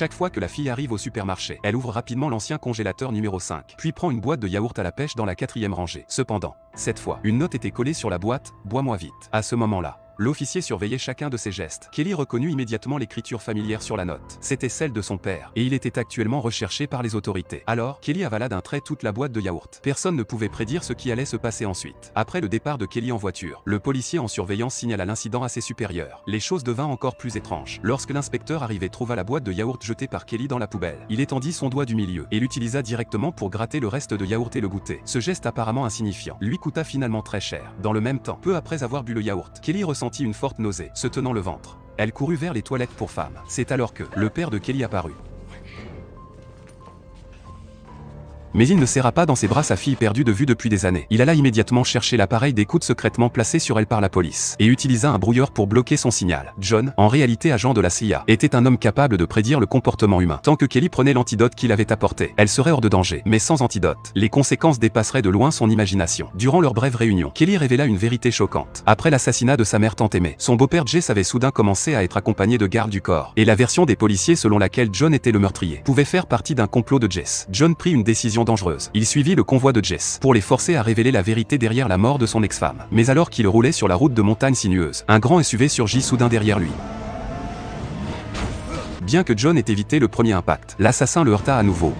Chaque fois que la fille arrive au supermarché, elle ouvre rapidement l'ancien congélateur numéro 5, puis prend une boîte de yaourt à la pêche dans la 4e rangée. Cependant, cette fois, une note était collée sur la boîte, « Bois-moi vite ». À ce moment-là, l'officier surveillait chacun de ses gestes. Kelly reconnut immédiatement l'écriture familière sur la note. C'était celle de son père, et il était actuellement recherché par les autorités. Alors, Kelly avala d'un trait toute la boîte de yaourt. Personne ne pouvait prédire ce qui allait se passer ensuite. Après le départ de Kelly en voiture, le policier en surveillance signala l'incident à ses supérieurs. Les choses devinrent encore plus étranges. Lorsque l'inspecteur arrivé trouva la boîte de yaourt jetée par Kelly dans la poubelle, il étendit son doigt du milieu et l'utilisa directement pour gratter le reste de yaourt et le goûter. Ce geste apparemment insignifiant lui coûta finalement très cher. Dans le même temps, peu après avoir bu le yaourt, Kelly ressentit une forte nausée, se tenant le ventre. Elle courut vers les toilettes pour femmes. C'est alors que le père de Kelly apparut. Mais il ne serra pas dans ses bras sa fille perdue de vue depuis des années. Il alla immédiatement chercher l'appareil d'écoute secrètement placé sur elle par la police, et utilisa un brouilleur pour bloquer son signal. John, en réalité agent de la CIA, était un homme capable de prédire le comportement humain. Tant que Kelly prenait l'antidote qu'il avait apporté, elle serait hors de danger. Mais sans antidote, les conséquences dépasseraient de loin son imagination. Durant leur brève réunion, Kelly révéla une vérité choquante. Après l'assassinat de sa mère tant aimée, son beau-père Jesse avait soudain commencé à être accompagné de gardes du corps. Et la version des policiers selon laquelle John était le meurtrier pouvait faire partie d'un complot de Jesse. John prit une décision dangereuse. Il suivit le convoi de Jesse pour les forcer à révéler la vérité derrière la mort de son ex-femme. Mais alors qu'il roulait sur la route de montagne sinueuse, un grand SUV surgit soudain derrière lui. Bien que John ait évité le premier impact, l'assassin le heurta à nouveau,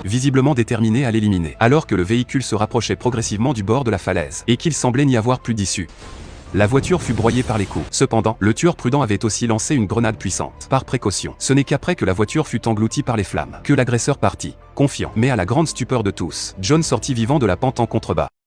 visiblement déterminé à l'éliminer. Alors que le véhicule se rapprochait progressivement du bord de la falaise et qu'il semblait n'y avoir plus d'issue, la voiture fut broyée par les coups. Cependant, le tueur prudent avait aussi lancé une grenade puissante. Par précaution, ce n'est qu'après que la voiture fut engloutie par les flammes que l'agresseur partit, confiant. Mais à la grande stupeur de tous, John sortit vivant de la pente en contrebas.